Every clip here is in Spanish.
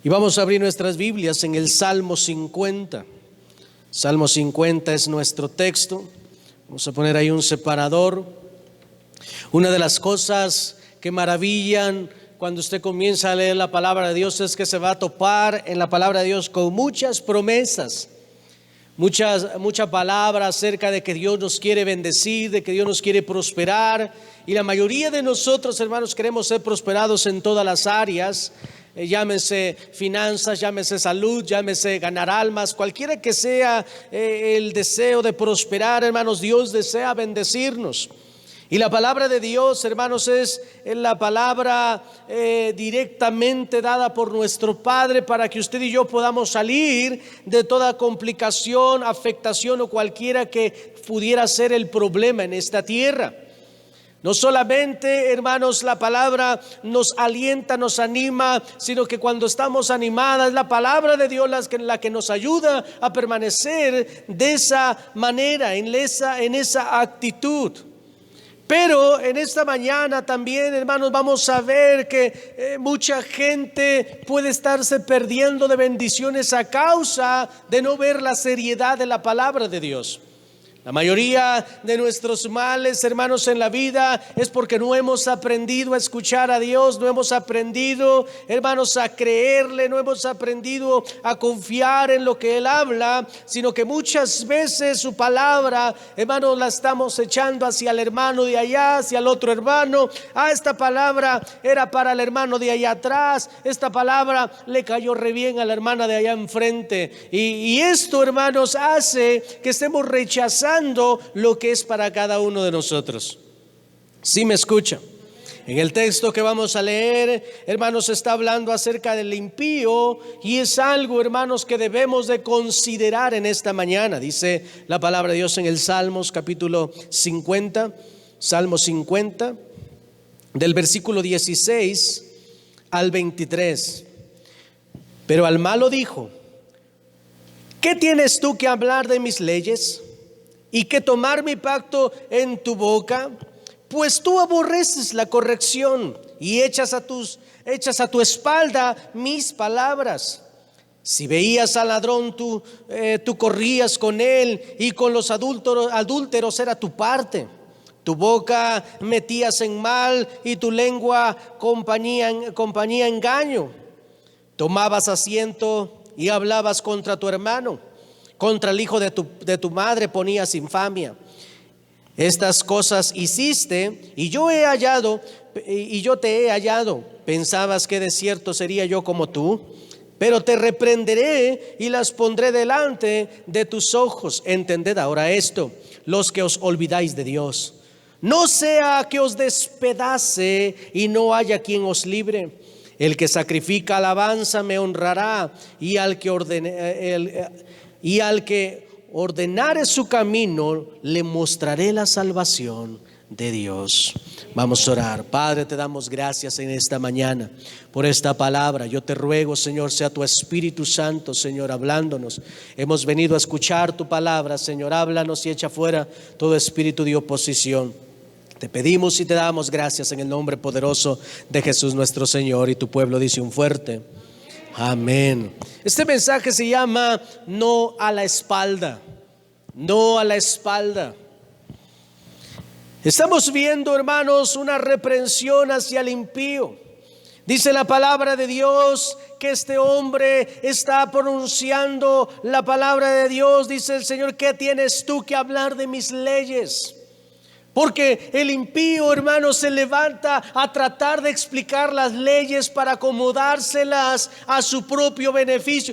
Y vamos a abrir nuestras Biblias en el Salmo 50. Salmo 50 es nuestro texto. Vamos a poner ahí un separador. Una de las cosas que maravillan cuando usted comienza a leer la palabra de Dios es que se va a topar en la palabra de Dios con muchas promesas. Mucha palabra acerca de que Dios nos quiere bendecir, de que Dios nos quiere prosperar. Y la mayoría de nosotros, hermanos, queremos ser prosperados en todas las áreas. Llámese finanzas, llámese salud, llámese ganar almas, cualquiera que sea el deseo de prosperar, hermanos, Dios desea bendecirnos. Y la palabra de Dios, hermanos, es la palabra directamente dada por nuestro Padre para que usted y yo podamos salir de toda complicación, afectación o cualquiera que pudiera ser el problema en esta tierra. No solamente, hermanos, la palabra nos alienta, nos anima, sino que cuando estamos animadas, la palabra de Dios la que nos ayuda a permanecer de esa manera, en esa actitud. Pero en esta mañana también, hermanos, vamos a ver que mucha gente puede estarse perdiendo de bendiciones a causa de no ver la seriedad de la palabra de Dios. La mayoría de nuestros males, hermanos, en la vida es porque no hemos aprendido a escuchar a Dios, no hemos aprendido, hermanos, a creerle, no hemos aprendido a confiar en lo que Él habla, sino que muchas veces su palabra, hermanos, la estamos echando hacia el hermano de allá, hacia el otro hermano. Esta palabra era para el hermano de allá atrás, esta palabra le cayó re bien a la hermana de allá enfrente. Y esto, hermanos, hace que estemos rechazando lo que es para cada uno de nosotros. ¿Sí me escucha? En el texto que vamos a leer, hermanos, está hablando acerca del impío, y es algo, hermanos, que debemos de considerar en esta mañana. Dice la palabra de Dios en el Salmos capítulo 50, Salmo 50, del versículo 16 al 23. Pero al malo dijo: ¿qué tienes tú que hablar de mis leyes? ¿Y que tomar mi pacto en tu boca? Pues tú aborreces la corrección y echas a tu espalda mis palabras. Si veías al ladrón, tú corrías con él, y con los adúlteros era tu parte. Tu boca metías en mal, y tu lengua compañía engaño. Tomabas asiento y hablabas contra tu hermano. Contra el hijo de tu madre ponías infamia. Estas cosas hiciste, y yo te he hallado. Pensabas que de cierto sería yo como tú, pero te reprenderé y las pondré delante de tus ojos. Entended ahora esto, los que os olvidáis de Dios. No sea que os despedace y no haya quien os libre. El que sacrifica alabanza me honrará, y al que ordenare su camino, le mostraré la salvación de Dios. Vamos a orar. Padre, te damos gracias en esta mañana por esta palabra. Yo te ruego, Señor, sea tu Espíritu Santo, Señor, hablándonos. Hemos venido a escuchar tu palabra, Señor. Háblanos y echa fuera todo espíritu de oposición. Te pedimos y te damos gracias en el nombre poderoso de Jesús nuestro Señor. Y tu pueblo dice un fuerte amén. Este mensaje se llama no a la espalda. No a la espalda. Estamos viendo, hermanos, una reprensión hacia el impío. Dice la palabra de Dios que este hombre está pronunciando la palabra de Dios. Dice el Señor: ¿qué tienes tú que hablar de mis leyes? Porque el impío, hermano, se levanta a tratar de explicar las leyes para acomodárselas a su propio beneficio.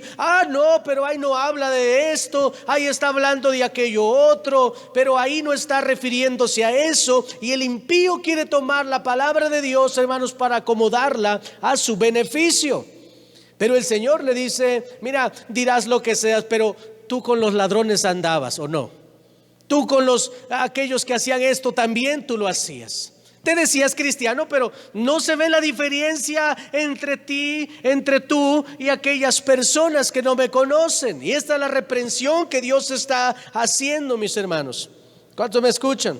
No, pero ahí no habla de esto, ahí está hablando de aquello otro, pero ahí no está refiriéndose a eso. Y el impío quiere tomar la palabra de Dios, hermanos, para acomodarla a su beneficio. Pero el Señor le dice: mira, dirás lo que seas, pero tú con los ladrones andabas, ¿o no? Tú con aquellos que hacían esto también tú lo hacías. Te decías cristiano, pero no se ve la diferencia entre tú y aquellas personas que no me conocen. Y esta es la reprensión que Dios está haciendo, mis hermanos. ¿Cuántos me escuchan?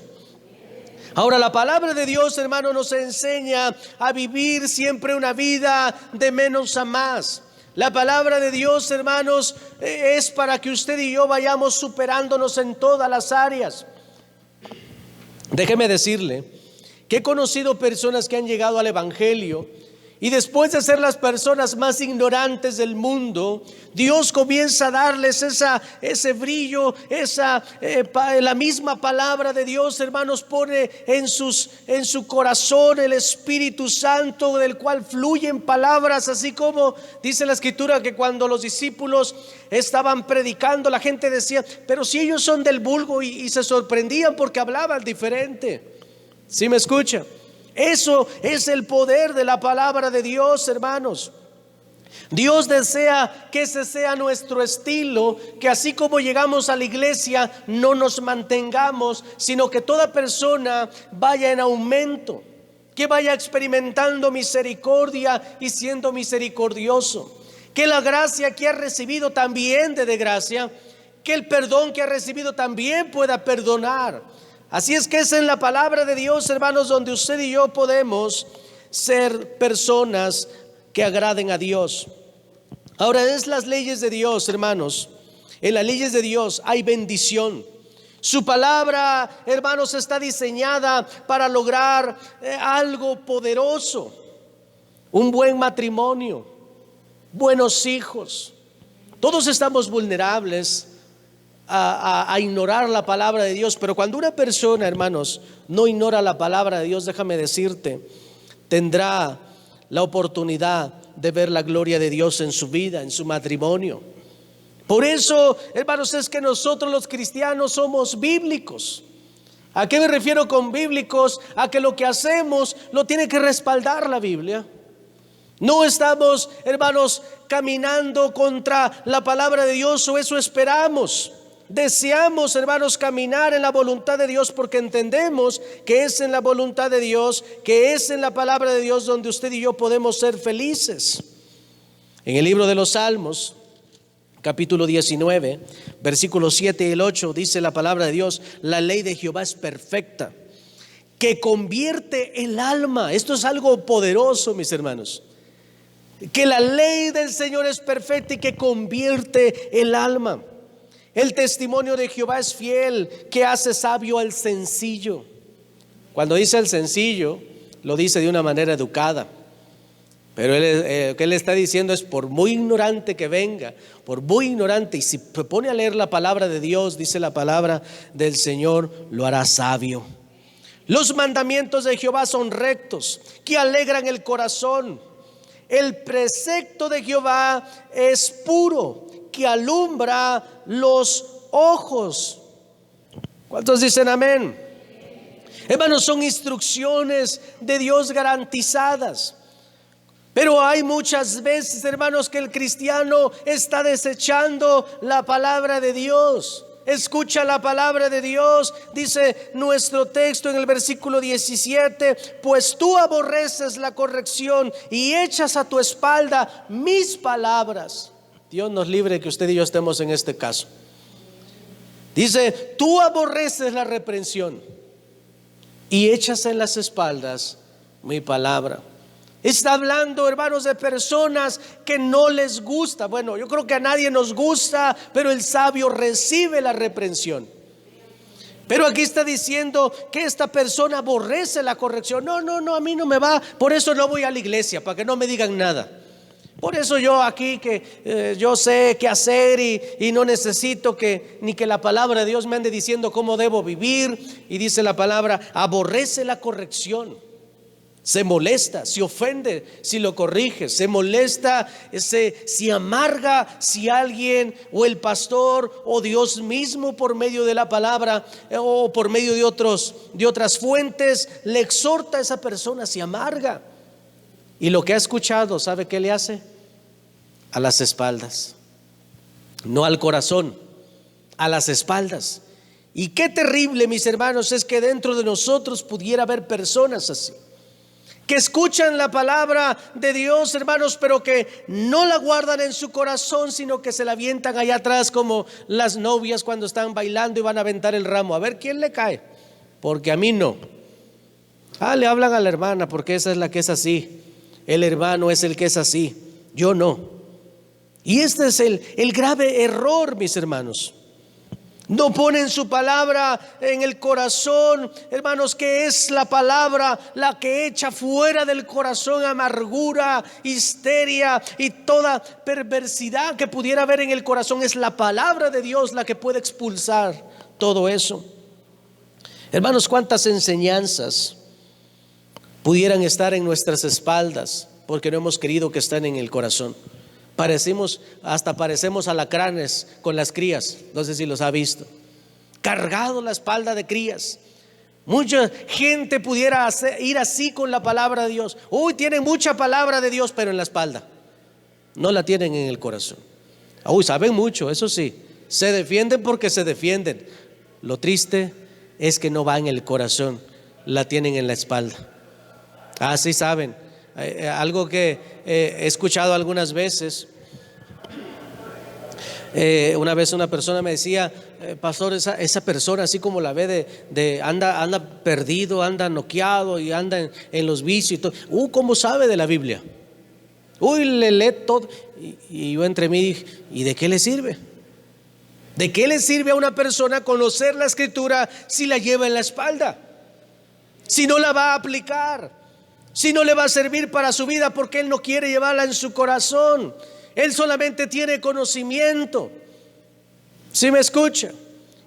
Ahora, la palabra de Dios, hermano, nos enseña a vivir siempre una vida de menos a más. La palabra de Dios, hermanos, es para que usted y yo vayamos superándonos en todas las áreas. Déjeme decirle que he conocido personas que han llegado al Evangelio y después de ser las personas más ignorantes del mundo, Dios comienza a darles ese brillo, la misma palabra de Dios, hermanos, pone en su corazón el Espíritu Santo, del cual fluyen palabras, así como dice la Escritura que cuando los discípulos estaban predicando, la gente decía, pero si ellos son del vulgo, y se sorprendían porque hablaban diferente. ¿Sí me escucha? Eso es el poder de la palabra de Dios, hermanos. Dios desea que ese sea nuestro estilo, que así como llegamos a la iglesia no nos mantengamos, sino que toda persona vaya en aumento, que vaya experimentando misericordia y siendo misericordioso, que la gracia que ha recibido también dé de gracia, que el perdón que ha recibido también pueda perdonar. Así es que es en la palabra de Dios, hermanos, donde usted y yo podemos ser personas que agraden a Dios. Ahora, es las leyes de Dios, hermanos. En las leyes de Dios hay bendición. Su palabra, hermanos, está diseñada para lograr algo poderoso. Un buen matrimonio, buenos hijos. Todos estamos vulnerables a ignorar la palabra de Dios, pero cuando una persona, hermanos, no ignora la palabra de Dios, déjame decirte, tendrá la oportunidad de ver la gloria de Dios en su vida, en su matrimonio. Por eso, hermanos, es que nosotros los cristianos somos bíblicos. ¿A qué me refiero con bíblicos? A que lo que hacemos lo tiene que respaldar la Biblia. No estamos, hermanos, caminando contra la palabra de Dios, o eso esperamos. Deseamos, hermanos, caminar en la voluntad de Dios, porque entendemos que es en la voluntad de Dios, que es en la palabra de Dios donde usted y yo podemos ser felices. En el libro de los Salmos, capítulo 19, versículos 7 y el 8, dice la palabra de Dios: la ley de Jehová es perfecta, que convierte el alma. Esto es algo poderoso, mis hermanos. Que la ley del Señor es perfecta y que convierte el alma. El testimonio de Jehová es fiel, que hace sabio al sencillo. Cuando dice el sencillo, lo dice de una manera educada. Pero que él está diciendo es, por muy ignorante que venga, por muy ignorante, y si se pone a leer la palabra de Dios, dice la palabra del Señor, lo hará sabio. Los mandamientos de Jehová son rectos, que alegran el corazón. El precepto de Jehová es puro, que alumbra los ojos. ¿Cuántos dicen amén? Hermanos, son instrucciones de Dios garantizadas. Pero hay muchas veces, hermanos, que el cristiano está desechando la palabra de Dios. Escucha la palabra de Dios, dice nuestro texto en el versículo 17: pues tú aborreces la corrección y echas a tu espalda mis palabras. Dios nos libre que usted y yo estemos en este caso. Dice, tú aborreces la reprensión y echas en las espaldas mi palabra. Está hablando, hermanos, de personas que no les gusta. Bueno, yo creo que a nadie nos gusta, pero el sabio recibe la reprensión. Pero aquí está diciendo que esta persona aborrece la corrección. No, a mí no me va. Por eso no voy a la iglesia, para que no me digan nada. Por eso yo aquí que yo sé qué hacer y no necesito ni que la palabra de Dios me ande diciendo cómo debo vivir. Y dice la palabra, aborrece la corrección. Se molesta, se ofende si lo corriges, se molesta, se amarga si alguien o el pastor o Dios mismo por medio de la palabra o por medio de otras fuentes le exhorta a esa persona, se amarga. Y lo que ha escuchado, ¿sabe qué le hace? A las espaldas, no al corazón, a las espaldas. Y qué terrible, mis hermanos, es que dentro de nosotros pudiera haber personas así, que escuchan la palabra de Dios, hermanos, pero que no la guardan en su corazón, sino que se la avientan allá atrás, como las novias cuando están bailando y van a aventar el ramo, a ver quién le cae, porque a mí no. Le hablan a la hermana porque esa es la que es así, el hermano es el que es así, yo no. Y este es el grave error, mis hermanos. No ponen su palabra en el corazón, hermanos, que es la palabra la que echa fuera del corazón amargura, histeria y toda perversidad que pudiera haber en el corazón. Es la palabra de Dios la que puede expulsar todo eso. Hermanos, cuántas enseñanzas pudieran estar en nuestras espaldas porque no hemos querido que estén en el corazón. Parecemos alacranes con las crías. No sé si los ha visto. Cargado la espalda de crías. Mucha gente pudiera ir así con la palabra de Dios. Uy, tienen mucha palabra de Dios, pero en la espalda. No la tienen en el corazón. Uy, saben mucho, eso sí. Se defienden porque se defienden. Lo triste es que no va en el corazón, la tienen en la espalda. Así saben. Algo que he escuchado algunas veces. Una vez una persona me decía, pastor, esa persona así como la ve anda perdido, anda noqueado y anda en los vicios y todo. ¿Cómo sabe de la Biblia? Le lee todo. Y yo entre mí dije, ¿y de qué le sirve? ¿De qué le sirve a una persona conocer la Escritura si la lleva en la espalda? Si no la va a aplicar, si no le va a servir para su vida, porque él no quiere llevarla en su corazón. Él solamente tiene conocimiento. ¿Sí me escucha?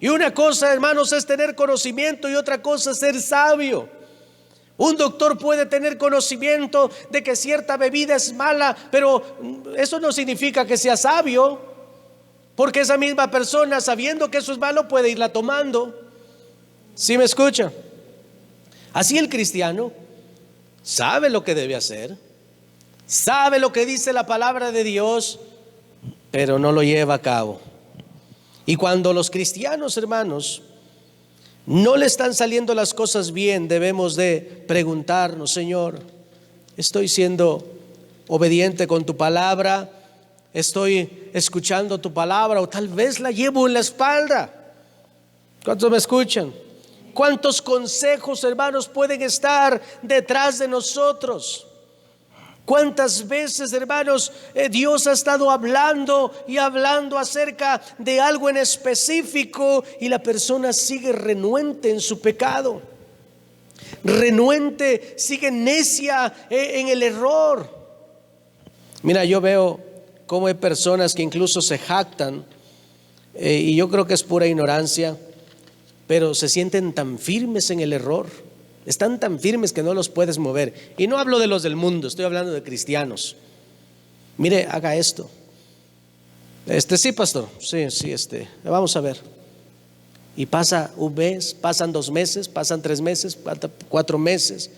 Y una cosa, hermanos, es tener conocimiento y otra cosa es ser sabio. Un doctor puede tener conocimiento de que cierta bebida es mala, pero eso no significa que sea sabio, porque esa misma persona, sabiendo que eso es malo, puede irla tomando. ¿Sí me escucha? Así el cristiano sabe lo que debe hacer, sabe lo que dice la palabra de Dios, pero no lo lleva a cabo. Y cuando los cristianos, hermanos, no le están saliendo las cosas bien, debemos de preguntarnos, Señor, ¿estoy siendo obediente con tu palabra? ¿Estoy escuchando tu palabra? O tal vez la llevo en la espalda. ¿Cuántos me escuchan? ¿Cuántos consejos, hermanos, pueden estar detrás de nosotros? ¿Cuántas veces, hermanos, Dios ha estado hablando y hablando acerca de algo en específico y la persona sigue renuente en su pecado? Renuente, sigue necia en el error. Mira, yo veo cómo hay personas que incluso se jactan, y yo creo que es pura ignorancia, pero se sienten tan firmes en el error. Están tan firmes que no los puedes mover. Y no hablo de los del mundo, estoy hablando de cristianos. Mire, haga esto. Sí, pastor. Sí, vamos a ver. Y pasa un mes, pasan 2 meses, pasan 3 meses, 4 meses.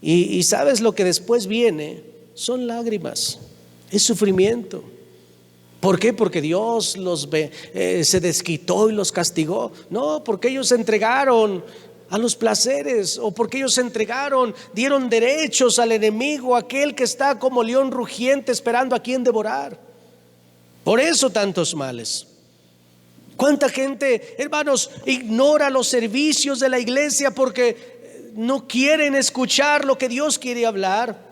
Y sabes lo que después viene, son lágrimas, es sufrimiento. ¿Por qué? Porque Dios se desquitó y los castigó. No, porque ellos se entregaron a los placeres, o porque ellos se entregaron, dieron derechos al enemigo, aquel que está como león rugiente esperando a quien devorar. Por eso tantos males. ¿Cuánta gente, hermanos, ignora los servicios de la iglesia porque no quieren escuchar lo que Dios quiere hablar?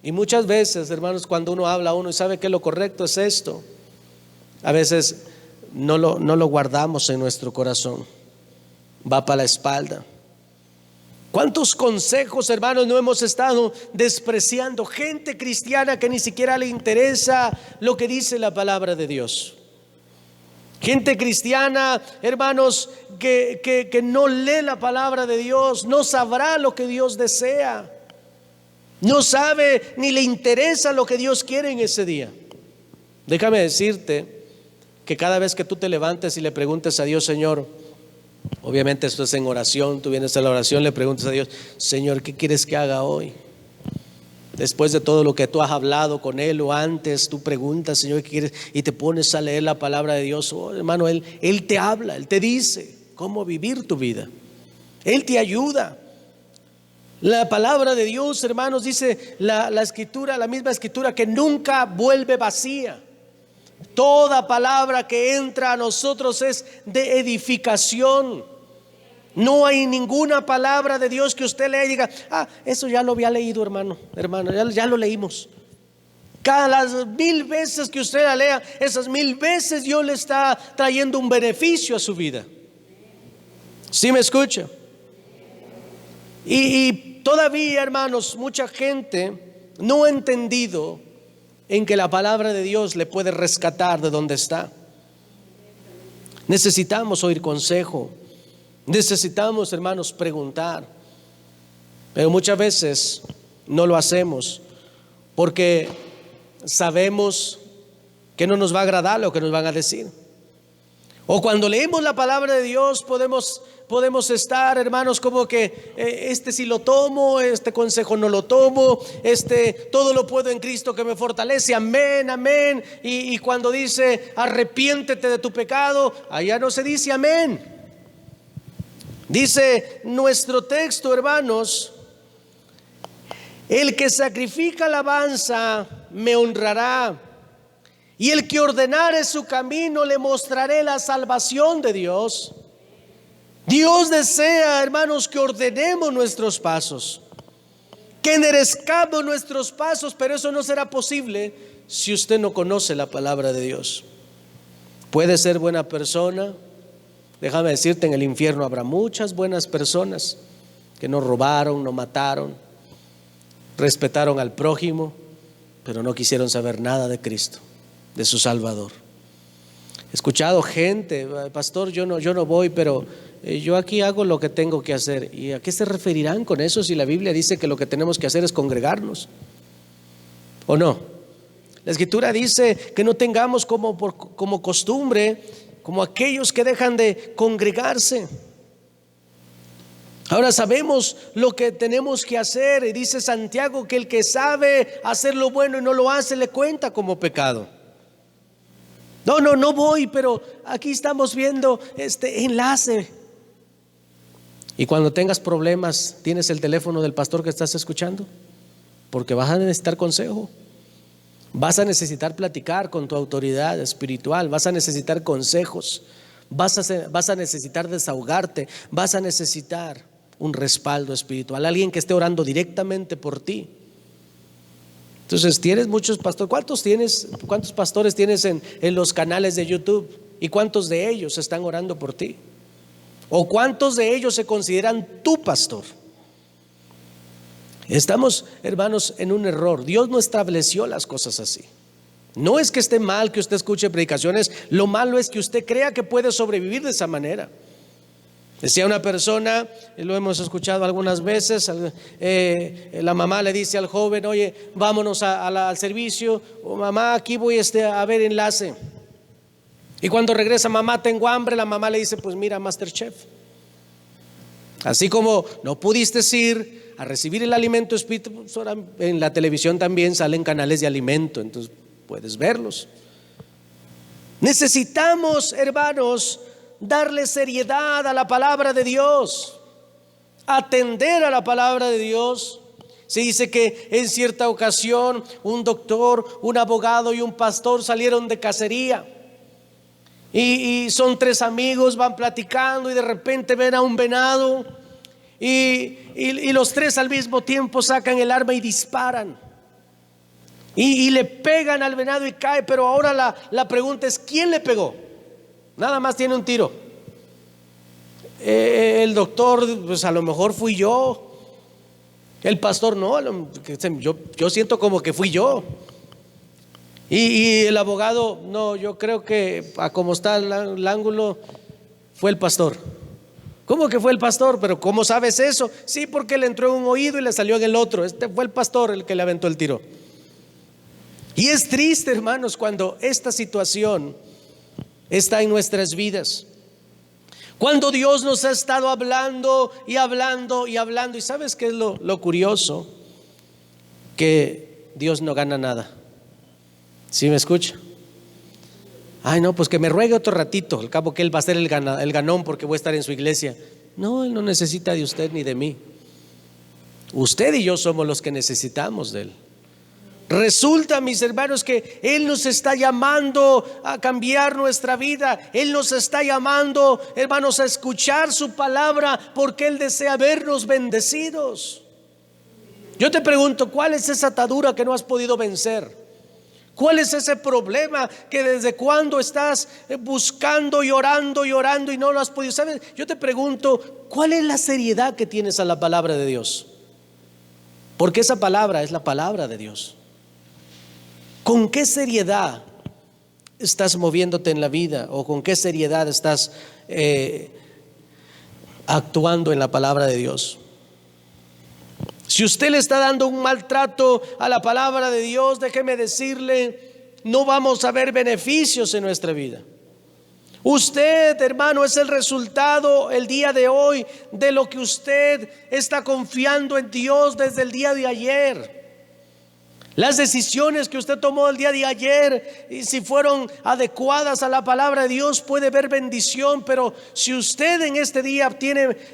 Y muchas veces, hermanos, cuando uno habla, uno sabe que lo correcto es esto. A veces no lo guardamos en nuestro corazón, va para la espalda. ¿Cuántos consejos, hermanos, no hemos estado despreciando? Gente cristiana que ni siquiera le interesa lo que dice la palabra de Dios. Gente cristiana, hermanos, que no lee la palabra de Dios, no sabrá lo que Dios desea, no sabe ni le interesa lo que Dios quiere en ese día. Déjame decirte que cada vez que tú te levantes y le preguntes a Dios, Señor, obviamente esto es en oración, tú vienes a la oración, le preguntas a Dios, Señor, ¿qué quieres que haga hoy? Después de todo lo que tú has hablado con Él o antes, tú preguntas, Señor, ¿qué quieres? Y te pones a leer la palabra de Dios. Oh, hermano, Él te habla, Él te dice cómo vivir tu vida. Él te ayuda. La palabra de Dios, hermanos, dice la escritura, la misma escritura, que nunca vuelve vacía. Toda palabra que entra a nosotros es de edificación. No hay ninguna palabra de Dios que usted lea y diga, eso ya lo había leído, hermano, ya lo leímos. Cada las 1000 veces que usted la lea, esas 1000 veces Dios le está trayendo un beneficio a su vida. ¿Sí me escucha? Y todavía, hermanos, mucha gente no ha entendido en que la palabra de Dios le puede rescatar de donde está. Necesitamos oír consejo. Necesitamos, hermanos, preguntar. Pero muchas veces no lo hacemos porque sabemos que no nos va a agradar lo que nos van a decir. O cuando leemos la palabra de Dios podemos estar, hermanos, como que este sí lo tomo, este consejo no lo tomo, todo lo puedo en Cristo que me fortalece, amén, amén. Y cuando dice arrepiéntete de tu pecado, allá no se dice amén. Dice nuestro texto, hermanos: el que sacrifica alabanza me honrará, y el que ordenare su camino le mostraré la salvación de Dios. Dios desea, hermanos, que ordenemos nuestros pasos, que enderezcamos nuestros pasos, pero eso no será posible si usted no conoce la palabra de Dios. Puede ser buena persona. Déjame decirte, en el infierno habrá muchas buenas personas que no robaron, no mataron, respetaron al prójimo, pero no quisieron saber nada de Cristo, de su Salvador. He escuchado gente: pastor, yo no voy, pero yo aquí hago lo que tengo que hacer. ¿Y a qué se referirán con eso si la Biblia dice que lo que tenemos que hacer es congregarnos? ¿O no? La Escritura dice que no tengamos como costumbre, como aquellos que dejan de congregarse. Ahora sabemos lo que tenemos que hacer, y dice Santiago que el que sabe hacer lo bueno y no lo hace, le cuenta como pecado. No voy, pero aquí estamos viendo este enlace. Y cuando tengas problemas, ¿tienes el teléfono del pastor que estás escuchando? Porque vas a necesitar consejo. Vas a necesitar platicar con tu autoridad espiritual. Vas a necesitar consejos. Vas a necesitar desahogarte. Vas a necesitar un respaldo espiritual, alguien que esté orando directamente por ti. Entonces, tienes muchos pastores. ¿Cuántos pastores tienes en los canales de YouTube? ¿Y cuántos de ellos están orando por ti? ¿O cuántos de ellos se consideran tu pastor? Estamos, hermanos, en un error. Dios no estableció las cosas así. No es que esté mal que usted escuche predicaciones, lo malo es que usted crea que puede sobrevivir de esa manera. Decía una persona, lo hemos escuchado algunas veces, la mamá le dice al joven: oye, vámonos al servicio. O mamá, aquí voy a ver enlace. Y cuando regresa: mamá, tengo hambre. La mamá le dice: pues mira MasterChef. Así como no pudiste ir a recibir el alimento espiritual, pues ahora en la televisión también salen canales de alimento, entonces puedes verlos. Necesitamos, hermanos, darle seriedad a la palabra de Dios, atender a la palabra de Dios. Se dice que en cierta ocasión un doctor, un abogado y un pastor salieron de cacería, y son 3 amigos, van platicando y de repente ven a un venado, y los 3 al mismo tiempo sacan el arma y disparan, y le pegan al venado y cae. Pero ahora la pregunta es: ¿quién le pegó? Nada más tiene un tiro. El doctor: pues a lo mejor fui yo. El pastor: no, yo siento como que fui yo. Y el abogado: no, yo creo que a como está el ángulo fue el pastor. ¿Cómo que fue el pastor? ¿Pero cómo sabes eso? Sí, porque le entró en un oído y le salió en el otro. Fue el pastor el que le aventó el tiro. Y es triste, hermanos, cuando esta situación está en nuestras vidas, cuando Dios nos ha estado hablando y hablando y hablando. ¿Y sabes qué es lo curioso? Que Dios no gana nada. ¿Sí me escucha? Ay, no, pues que me ruegue otro ratito, al cabo que Él va a ser el ganón porque voy a estar en su iglesia. No, Él no necesita de usted ni de mí. Usted y yo somos los que necesitamos de Él. Resulta, mis hermanos, que Él nos está llamando a cambiar nuestra vida. Él nos está llamando, hermanos, a escuchar su palabra, porque Él desea vernos bendecidos. Yo te pregunto: ¿cuál es esa atadura que no has podido vencer? ¿Cuál es ese problema que desde cuando estás buscando y orando y no lo has podido? ¿Sabes? Yo te pregunto, ¿cuál es la seriedad que tienes a la palabra de Dios? Porque esa palabra es la palabra de Dios. ¿Con qué seriedad estás moviéndote en la vida? ¿O con qué seriedad estás actuando en la palabra de Dios? Si usted le está dando un maltrato a la palabra de Dios, déjeme decirle, no vamos a ver beneficios en nuestra vida. Usted, hermano, es el resultado el día de hoy de lo que usted está confiando en Dios desde el día de ayer. Las decisiones que usted tomó el día de ayer, y si fueron adecuadas a la palabra de Dios, puede ver bendición. Pero si usted en este día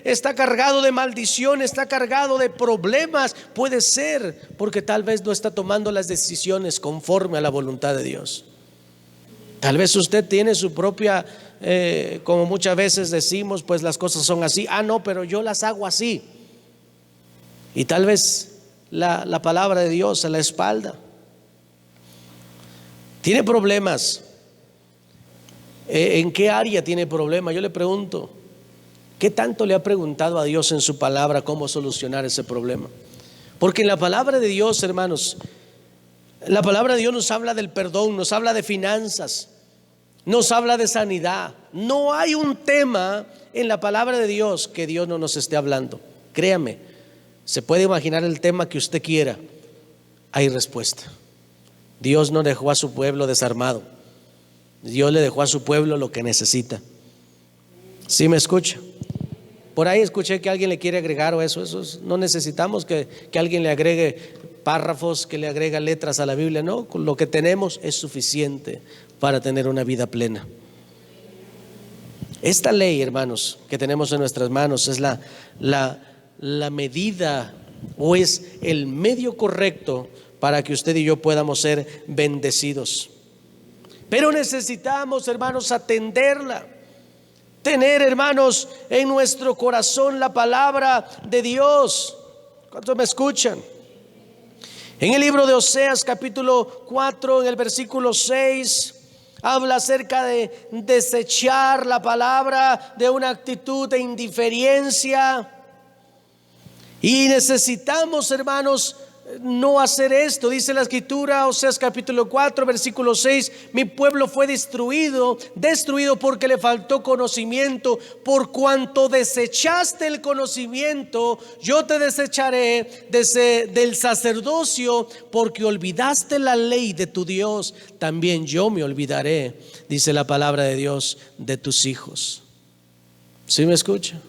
está cargado de maldición, está cargado de problemas, puede ser porque tal vez no está tomando las decisiones conforme a la voluntad de Dios. Tal vez usted tiene su propia, como muchas veces decimos, pues las cosas son así. No, pero yo las hago así. Y tal vez la palabra de Dios a la espalda. ¿Tiene problemas? ¿En qué área tiene problemas? Yo le pregunto, ¿qué tanto le ha preguntado a Dios en su palabra cómo solucionar ese problema? Porque en la palabra de Dios, hermanos, la palabra de Dios nos habla del perdón, nos habla de finanzas, nos habla de sanidad. No hay un tema en la palabra de Dios que Dios no nos esté hablando. Créame. Se puede imaginar el tema que usted quiera, hay respuesta. Dios no dejó a su pueblo desarmado. Dios le dejó a su pueblo lo que necesita. ¿Sí me escucha? Por ahí escuché que alguien le quiere agregar o eso no necesitamos que alguien le agregue párrafos, que le agregue letras a la Biblia. No, con lo que tenemos es suficiente para tener una vida plena. Esta ley, hermanos, que tenemos en nuestras manos es la medida o es el medio correcto para que usted y yo podamos ser bendecidos. Pero necesitamos, hermanos, atenderla. Tener, hermanos, en nuestro corazón la palabra de Dios. ¿Cuántos me escuchan? En el libro de Oseas capítulo 4, en el versículo 6, habla acerca de desechar la palabra, de una actitud de indiferencia. Y necesitamos, hermanos, no hacer esto. Dice la escritura, Oseas capítulo 4, versículo 6: mi pueblo fue destruido porque le faltó conocimiento. Por cuanto desechaste el conocimiento, yo te desecharé del sacerdocio. Porque olvidaste la ley de tu Dios, también yo me olvidaré, dice la palabra de Dios, de tus hijos. ¿Sí me escucha?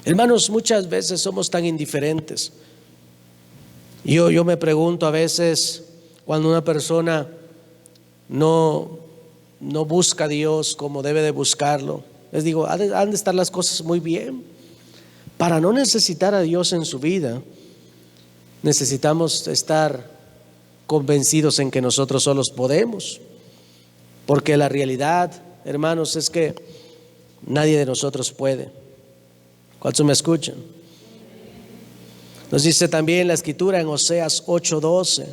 Hermanos, muchas veces somos tan indiferentes. Yo me pregunto a veces, cuando una persona no busca a Dios como debe de buscarlo, les digo, han de estar las cosas muy bien. Para no necesitar a Dios en su vida, necesitamos estar convencidos en que nosotros solos podemos. Porque la realidad, hermanos, es que nadie de nosotros puede. ¿Cuántos me escuchan? Nos dice también la escritura en Oseas 8:12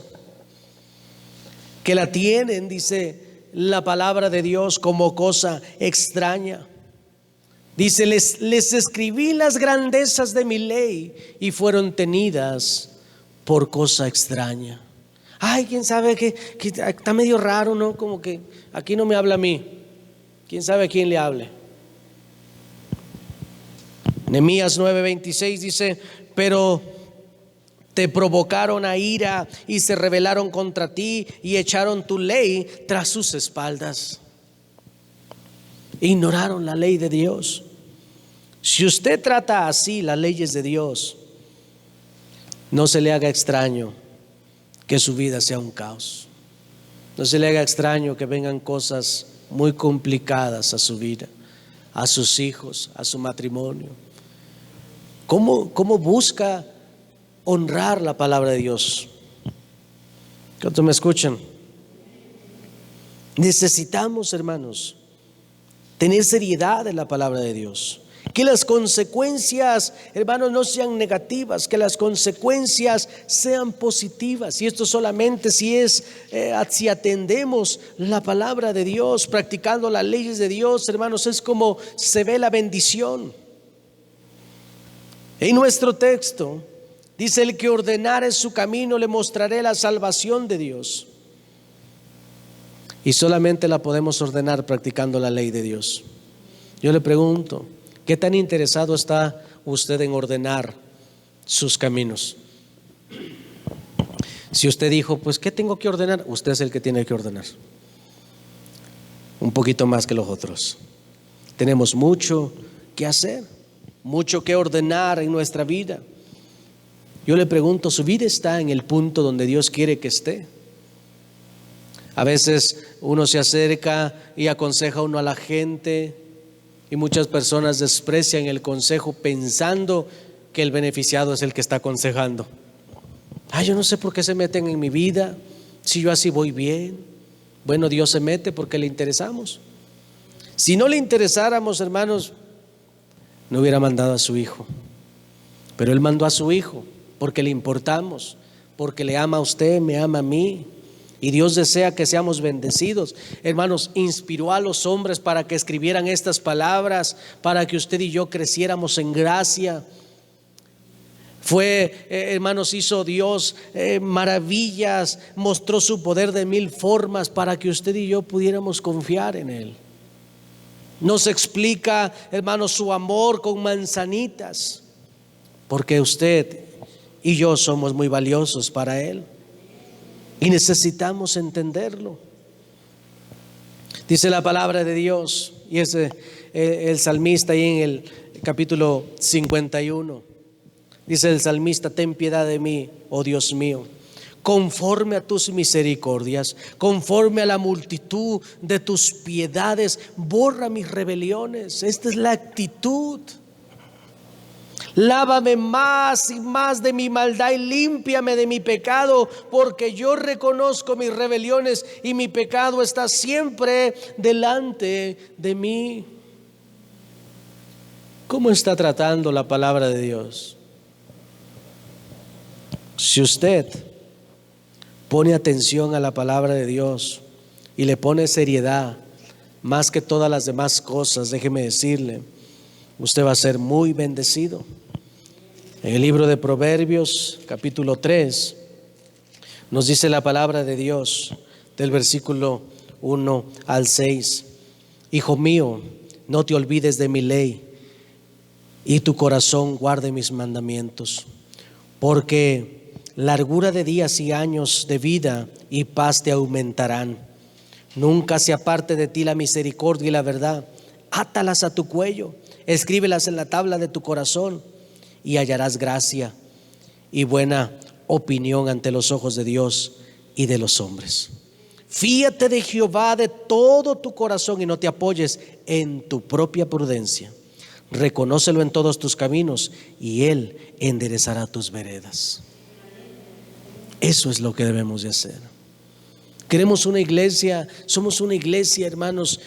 que la tienen, dice, la palabra de Dios como cosa extraña. Dice, les escribí las grandezas de mi ley y fueron tenidas por cosa extraña. Quién sabe que está medio raro, ¿no? Como que aquí no me habla a mí. ¿Quién sabe a quién le hable? Nehemías 9:26 dice, pero te provocaron a ira y se rebelaron contra ti y echaron tu ley tras sus espaldas. Ignoraron la ley de Dios. Si usted trata así las leyes de Dios, no se le haga extraño que su vida sea un caos. No se le haga extraño que vengan cosas muy complicadas a su vida, a sus hijos, a su matrimonio. ¿Cómo busca honrar la palabra de Dios? ¿Cuántos me escuchan? Necesitamos, hermanos, tener seriedad en la palabra de Dios. Que las consecuencias, hermanos, no sean negativas, que las consecuencias sean positivas. Y esto solamente si atendemos la palabra de Dios, practicando las leyes de Dios, hermanos, es como se ve la bendición. En nuestro texto dice: el que ordenare su camino, le mostraré la salvación de Dios. Y solamente la podemos ordenar practicando la ley de Dios. Yo le pregunto, ¿qué tan interesado está usted en ordenar sus caminos? Si usted dijo, pues ¿qué tengo que ordenar? Usted es el que tiene que ordenar. Un poquito más que los otros. Tenemos mucho que hacer, mucho que ordenar en nuestra vida. Yo le pregunto, ¿su vida está en el punto donde Dios quiere que esté? A veces uno se acerca y aconseja uno a la gente, y muchas personas desprecian el consejo pensando que el beneficiado es el que está aconsejando. Yo no sé por qué se meten en mi vida, si yo así voy bien. Bueno, Dios se mete porque le interesamos. Si no le interesáramos, hermanos, no hubiera mandado a su Hijo. Pero Él mandó a su Hijo porque le importamos, porque le ama a usted, me ama a mí. Y Dios desea que seamos bendecidos. Hermanos, inspiró a los hombres para que escribieran estas palabras, para que usted y yo creciéramos en gracia. Hermanos, hizo Dios maravillas, mostró su poder de mil formas para que usted y yo pudiéramos confiar en Él. Nos explica, hermanos, su amor con manzanitas, porque usted y yo somos muy valiosos para Él. Y necesitamos entenderlo. Dice la palabra de Dios, y es el salmista ahí en el capítulo 51. Dice el salmista: ten piedad de mí, oh Dios mío, conforme a tus misericordias, conforme a la multitud de tus piedades, borra mis rebeliones. Esta es la actitud. Lávame más y más de mi maldad y límpiame de mi pecado, porque yo reconozco mis rebeliones y mi pecado está siempre delante de mí. ¿Cómo está tratando la palabra de Dios? Si usted pone atención a la palabra de Dios y le pone seriedad más que todas las demás cosas, déjeme decirle, usted va a ser muy bendecido. En el libro de Proverbios, capítulo 3, nos dice la palabra de Dios, del versículo 1 al 6: Hijo mío, no te olvides de mi ley, y tu corazón guarde mis mandamientos, porque largura de días y años de vida y paz te aumentarán. Nunca se aparte de ti la misericordia y la verdad. Átalas a tu cuello, escríbelas en la tabla de tu corazón, y hallarás gracia y buena opinión ante los ojos de Dios y de los hombres. Fíate de Jehová de todo tu corazón y no te apoyes en tu propia prudencia. Reconócelo en todos tus caminos y Él enderezará tus veredas. Eso es lo que debemos de hacer. Queremos una iglesia, somos una iglesia, hermanos,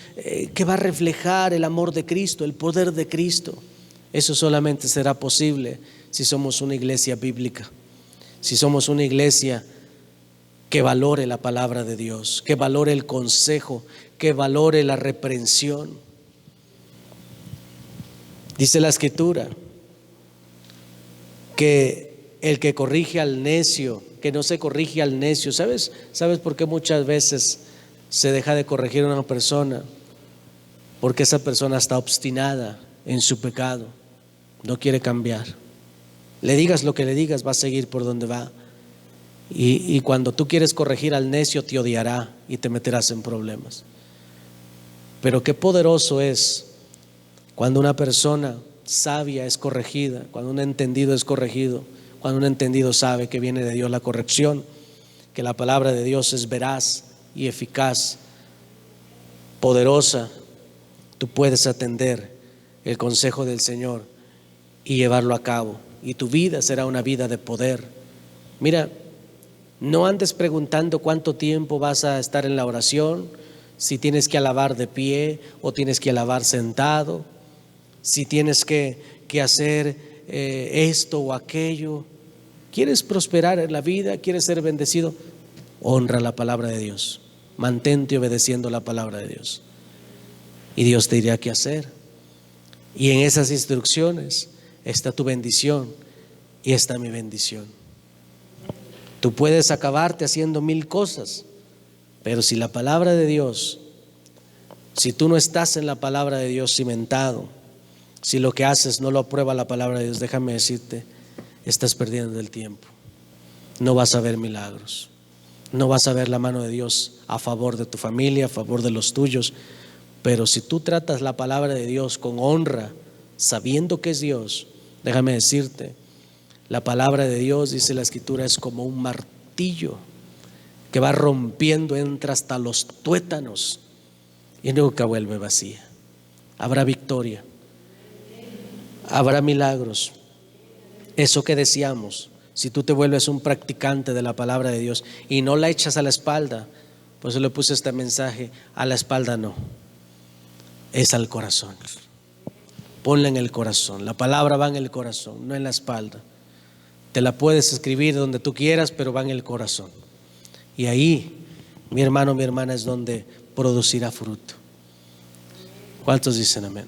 que va a reflejar el amor de Cristo, el poder de Cristo. Eso solamente será posible si somos una iglesia bíblica, si somos una iglesia que valore la palabra de Dios, que valore el consejo, que valore la reprensión. Dice la Escritura que el que corrige al necio, que no se corrige al necio. ¿Sabes por qué muchas veces se deja de corregir a una persona? Porque esa persona está obstinada en su pecado, no quiere cambiar. Le digas lo que le digas, va a seguir por donde va. Y cuando tú quieres corregir al necio, te odiará y te meterás en problemas. Pero qué poderoso es cuando una persona sabia es corregida, cuando un entendido es corregido, cuando un entendido sabe que viene de Dios la corrección, que la palabra de Dios es veraz y eficaz, poderosa. Tú puedes atender el consejo del Señor y llevarlo a cabo, y tu vida será una vida de poder. Mira, no andes preguntando cuánto tiempo vas a estar en la oración, si tienes que alabar de pie o tienes que alabar sentado. si tienes que hacer esto o aquello. ¿Quieres prosperar en la vida? ¿Quieres ser bendecido? Honra la palabra de Dios. Mantente obedeciendo la palabra de Dios. Y Dios te dirá qué hacer. Y en esas instrucciones está tu bendición y está mi bendición. Tú puedes acabarte haciendo 1000 cosas, pero si la palabra de Dios, si tú no estás en la palabra de Dios cimentado, si lo que haces no lo aprueba la palabra de Dios, déjame decirte, estás perdiendo el tiempo. No vas a ver milagros, no vas a ver la mano de Dios a favor de tu familia, a favor de los tuyos. Pero si tú tratas la palabra de Dios con honra, sabiendo que es Dios, déjame decirte, la palabra de Dios, dice la Escritura, es como un martillo que va rompiendo, entra hasta los tuétanos y nunca vuelve vacía. Habrá victoria, habrá milagros. Eso que deseamos, si tú te vuelves un practicante de la palabra de Dios y no la echas a la espalda, por eso le puse este mensaje, a la espalda no, es al corazón. Ponla en el corazón. La palabra va en el corazón, no en la espalda. Te la puedes escribir donde tú quieras, pero va en el corazón. Y ahí, mi hermano, mi hermana, es donde producirá fruto. ¿Cuántos dicen amén?